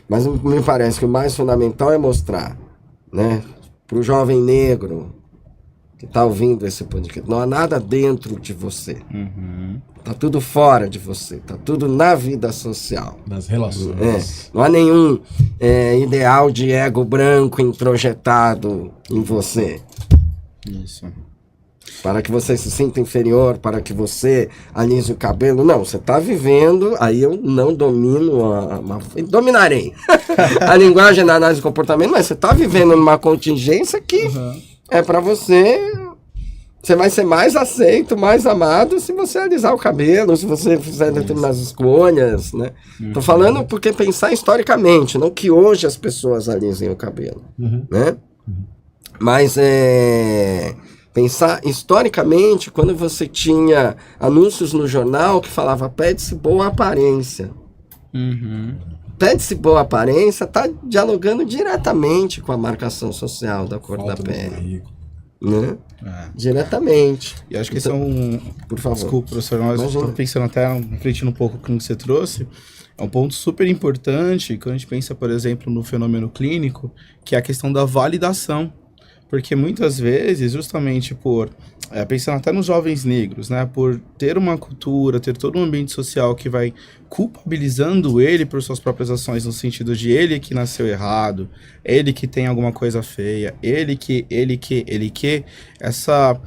Mas me parece que o mais fundamental é mostrar, né, para o jovem negro que está ouvindo esse podcast, não há nada dentro de você. Tá tudo fora de você, tá tudo na vida social. Nas relações. Não há nenhum ideal de ego branco introjetado em você. Isso. Para que você se sinta inferior, para que você alise o cabelo. Não, você está vivendo, aí eu não domino, dominarei a linguagem da análise do comportamento, mas você está vivendo numa contingência que é para você vai ser mais aceito, mais amado se você alisar o cabelo, se você fizer determinadas escolhas, né? Tô falando porque pensar historicamente, não que hoje as pessoas alisem o cabelo, né? Mas pensar historicamente, quando você tinha anúncios no jornal que falava pede-se boa aparência. Pede-se boa aparência está dialogando diretamente com a marcação social da cor da pele. Né? Diretamente. E acho que então, esse é por favor. Desculpa, professor, nós estamos pensando até, refletindo um pouco com o que você trouxe, é um ponto super importante quando a gente pensa, por exemplo, no fenômeno clínico, que é a questão da validação. Porque muitas vezes, justamente por, pensando até nos jovens negros, né, por ter uma cultura, ter todo um ambiente social que vai culpabilizando ele por suas próprias ações, no sentido de ele que nasceu errado, ele que tem alguma coisa feia, ele que, essa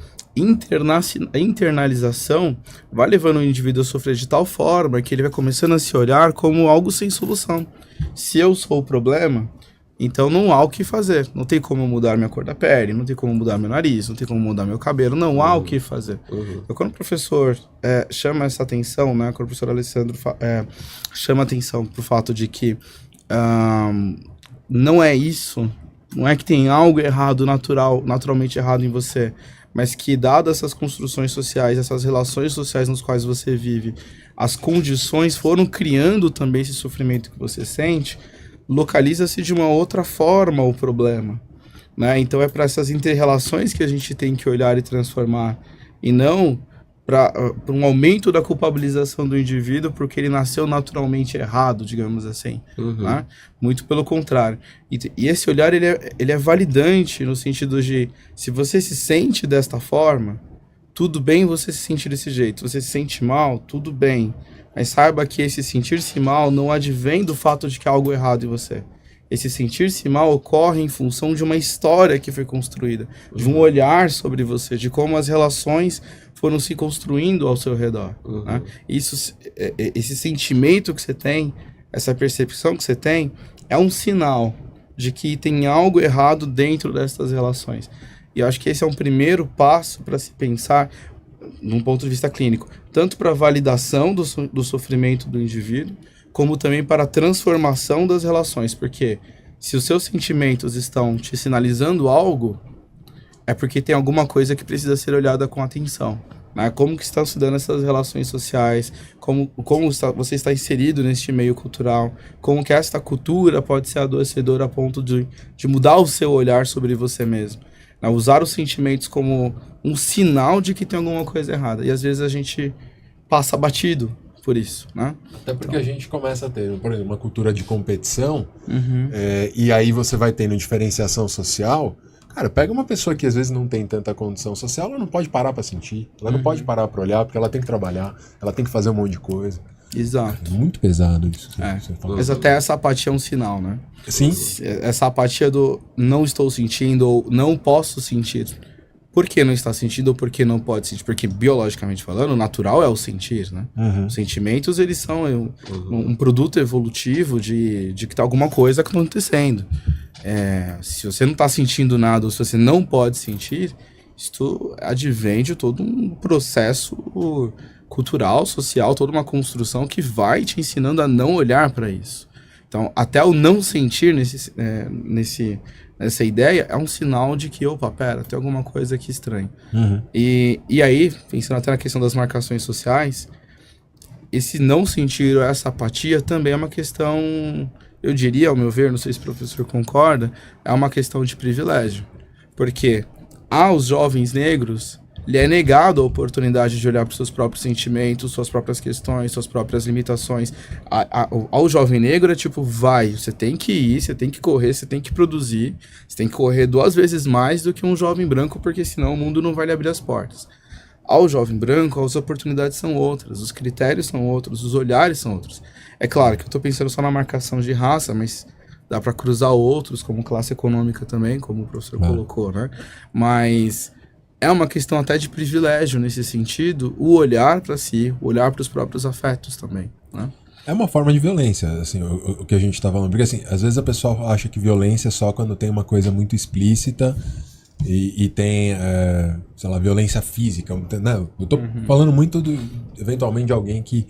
internalização vai levando o indivíduo a sofrer de tal forma que ele vai começando a se olhar como algo sem solução. Se eu sou o problema, então não há o que fazer, não tem como mudar minha cor da pele, não tem como mudar meu nariz, não tem como mudar meu cabelo, não há o que fazer. Então, quando o professor chama essa atenção, né, quando o professor Alessandro chama atenção para o fato de que não é isso, não é que tem algo errado, naturalmente errado em você, mas que, dadas essas construções sociais, essas relações sociais nas quais você vive, as condições foram criando também esse sofrimento que você sente, localiza-se de uma outra forma o problema, né? Então é para essas inter-relações que a gente tem que olhar e transformar, e não para um aumento da culpabilização do indivíduo porque ele nasceu naturalmente errado, digamos assim, né? Muito pelo contrário. E esse olhar ele é validante no sentido de, se você se sente desta forma, tudo bem você se sentir desse jeito. Você se sente mal, tudo bem. Mas saiba que esse sentir-se mal não advém do fato de que há algo errado em você. Esse sentir-se mal ocorre em função de uma história que foi construída, de um olhar sobre você, de como as relações foram se construindo ao seu redor. Né? Esse sentimento que você tem, essa percepção que você tem, é um sinal de que tem algo errado dentro dessas relações. E eu acho que esse é um primeiro passo para se pensar, num ponto de vista clínico, tanto para a validação do sofrimento do indivíduo, como também para a transformação das relações, porque se os seus sentimentos estão te sinalizando algo, é porque tem alguma coisa que precisa ser olhada com atenção, né? Como que estão se dando essas relações sociais, como você está inserido neste meio cultural, como que esta cultura pode ser adoecedora a ponto de mudar o seu olhar sobre você mesmo. Usar os sentimentos como um sinal de que tem alguma coisa errada. E às vezes a gente passa batido por isso, né? Até porque a gente começa a ter, por exemplo, uma cultura de competição, e aí você vai tendo diferenciação social. Cara, pega uma pessoa que às vezes não tem tanta condição social, ela não pode parar para sentir, ela não pode parar para olhar, porque ela tem que trabalhar, ela tem que fazer um monte de coisa. Exato. É muito pesado isso. Mas até essa apatia é um sinal, né? Sim. Essa apatia do não estou sentindo ou não posso sentir. Por que não está sentindo ou por que não pode sentir? Porque, biologicamente falando, o natural é o sentir, né? Os sentimentos, eles são um produto evolutivo de que está alguma coisa acontecendo. Se você não está sentindo nada ou se você não pode sentir, isto advém de todo um processo cultural, social, toda uma construção que vai te ensinando a não olhar para isso. Então, até o não sentir nessa ideia é um sinal de que, opa, pera, tem alguma coisa aqui estranha. E aí, pensando até na questão das marcações sociais, esse não sentir, essa apatia também é uma questão, eu diria, ao meu ver, não sei se o professor concorda, é uma questão de privilégio. Porque aos jovens negros lhe é negado a oportunidade de olhar para os seus próprios sentimentos, suas próprias questões, suas próprias limitações. Ao jovem negro é tipo, vai, você tem que ir, você tem que correr, você tem que produzir, você tem que correr 2 vezes mais do que um jovem branco, porque senão o mundo não vai lhe abrir as portas. Ao jovem branco, as oportunidades são outras, os critérios são outros, os olhares são outros. É claro que eu estou pensando só na marcação de raça, mas dá para cruzar outros, como classe econômica também, como o professor colocou, né? Mas é uma questão até de privilégio nesse sentido, o olhar para si, o olhar para os próprios afetos também, né? É uma forma de violência, assim, o que a gente tá falando. Porque, assim, às vezes a pessoa acha que violência é só quando tem uma coisa muito explícita e tem, sei lá, violência física. Né? Eu tô falando muito, eventualmente, de alguém que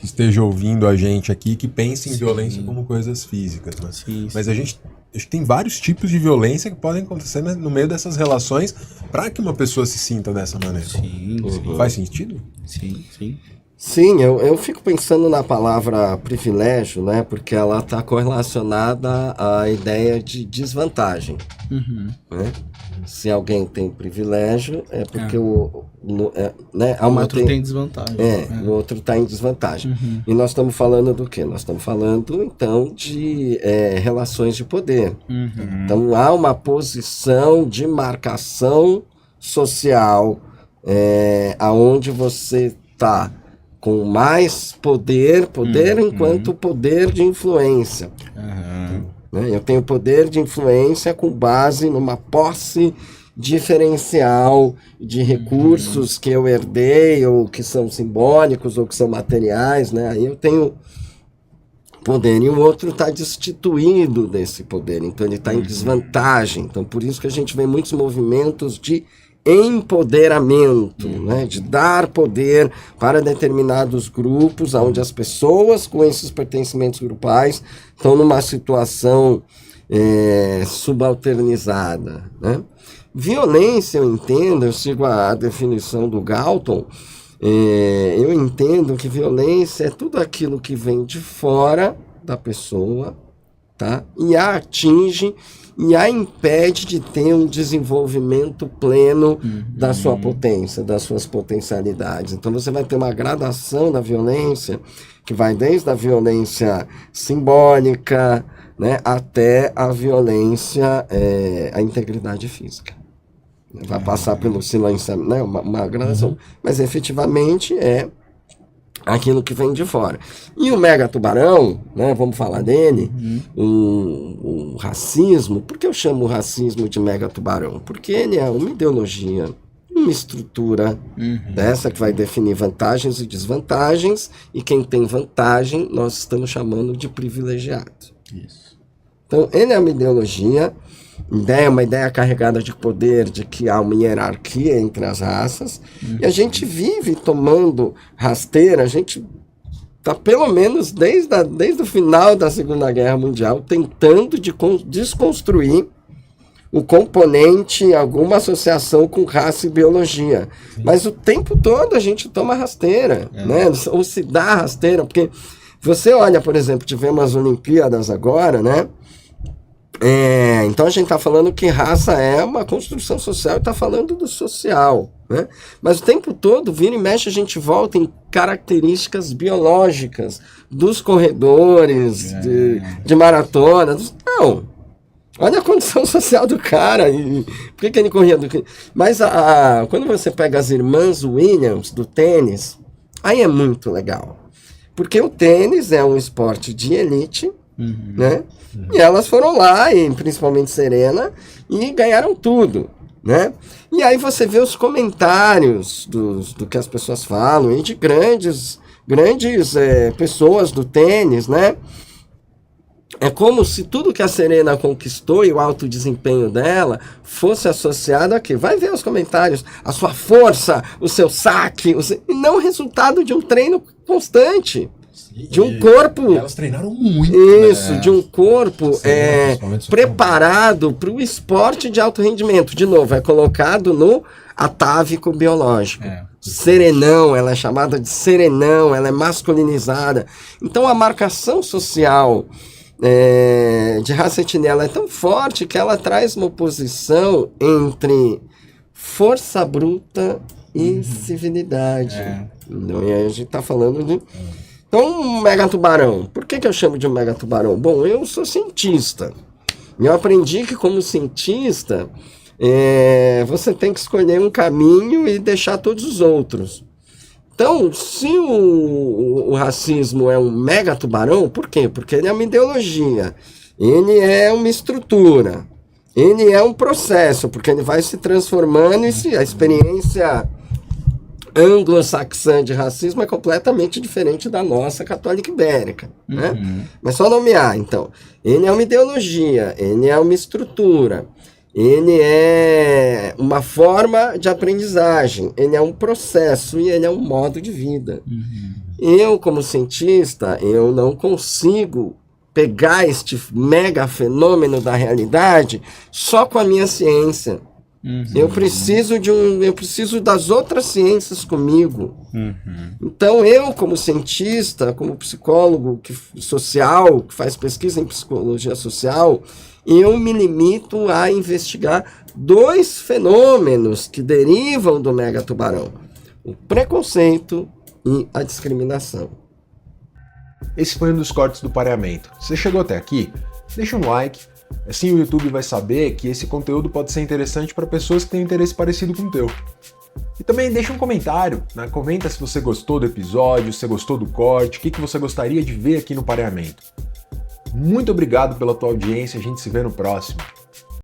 esteja ouvindo a gente aqui, que pense em violência como coisas físicas, né? Sim. Mas a gente tem vários tipos de violência que podem acontecer no meio dessas relações para que uma pessoa se sinta dessa maneira. Sim. Faz sentido? Sim. Sim, eu fico pensando na palavra privilégio, né? Porque ela está correlacionada à ideia de desvantagem. Né? Se alguém tem privilégio, é porque né, há O uma outro tem desvantagem. o outro está em desvantagem. E nós estamos falando do quê? Nós estamos falando, então, de relações de poder. Então, há uma posição de marcação social aonde você está com mais poder enquanto poder de influência. Né? Eu tenho poder de influência com base numa posse diferencial de recursos que eu herdei, ou que são simbólicos, ou que são materiais, né? Aí eu tenho poder, e o outro está destituído desse poder, então ele está em desvantagem. Então, por isso que a gente vê muitos movimentos de empoderamento, né, de dar poder para determinados grupos, onde as pessoas com esses pertencimentos grupais estão numa situação subalternizada, né? Violência, eu entendo, eu sigo a definição do Galton, eu entendo que violência é tudo aquilo que vem de fora da pessoa, tá? E a atinge e a impede de ter um desenvolvimento pleno da sua potência, das suas potencialidades. Então você vai ter uma gradação da violência que vai desde a violência simbólica, né, até a violência, a integridade física. Vai passar pelo silenciamento, né, uma gradação, mas efetivamente é aquilo que vem de fora. E o mega tubarão, né, vamos falar dele, o racismo. Por que eu chamo o racismo de mega tubarão? Porque ele é uma ideologia, uma estrutura dessa que vai definir vantagens e desvantagens, e quem tem vantagem nós estamos chamando de privilegiado. Isso. Então ele é uma ideologia, uma ideia carregada de poder, de que há uma hierarquia entre as raças, e a gente vive tomando rasteira. A gente está, pelo menos desde o final da Segunda Guerra Mundial, tentando desconstruir o componente, alguma associação com raça e biologia. Mas o tempo todo a gente toma rasteira, né? Ou se dá rasteira, porque você olha, por exemplo, tivemos as Olimpíadas agora, né? Então a gente está falando que raça é uma construção social e está falando do social, né? Mas o tempo todo, vira e mexe, a gente volta em características biológicas dos corredores, de maratona. Não, olha a condição social do cara. Por que ele corria do que? Mas quando você pega as irmãs Williams do tênis, aí é muito legal. Porque o tênis é um esporte de elite, né? E elas foram lá, e principalmente Serena, e ganharam tudo, né? E aí você vê os comentários do que as pessoas falam, e de grandes pessoas do tênis, né? É como se tudo que a Serena conquistou e o alto desempenho dela fosse associado a quê? Vai ver os comentários, a sua força, o seu saque, e não o resultado de um treino constante. De um corpo. Elas treinaram muito. Isso, de um corpo preparado para o esporte de alto rendimento. De novo, é colocado no atávico biológico. Serenão, ela é chamada de serenão, ela é masculinizada. Então a marcação social de raça e etnia, ela é tão forte que ela traz uma oposição entre força bruta e civilidade. Então, e aí a gente está falando de... Então, um megatubarão. Por que eu chamo de um megatubarão? Bom, eu sou cientista. E eu aprendi que, como cientista, você tem que escolher um caminho e deixar todos os outros. Então, se o racismo é um megatubarão, por quê? Porque ele é uma ideologia, ele é uma estrutura, ele é um processo, porque ele vai se transformando e a experiência anglo-saxã de racismo é completamente diferente da nossa católica ibérica, né? Mas só nomear, então. Ele é uma ideologia, ele é uma estrutura, ele é uma forma de aprendizagem, ele é um processo e ele é um modo de vida. Eu, como cientista, eu não consigo pegar este mega fenômeno da realidade só com a minha ciência. Eu preciso das outras ciências comigo. Então eu, como cientista, como psicólogo social, que faz pesquisa em psicologia social, eu me limito a investigar 2 fenômenos que derivam do megatubarão: o preconceito e a discriminação. Esse foi um dos cortes do Pareamento. Você chegou até aqui? Deixa um like. Assim o YouTube vai saber que esse conteúdo pode ser interessante para pessoas que têm interesse parecido com o teu. E também deixa um comentário, né? Comenta se você gostou do episódio, se você gostou do corte, o que você gostaria de ver aqui no Pareamento. Muito obrigado pela tua audiência, a gente se vê no próximo.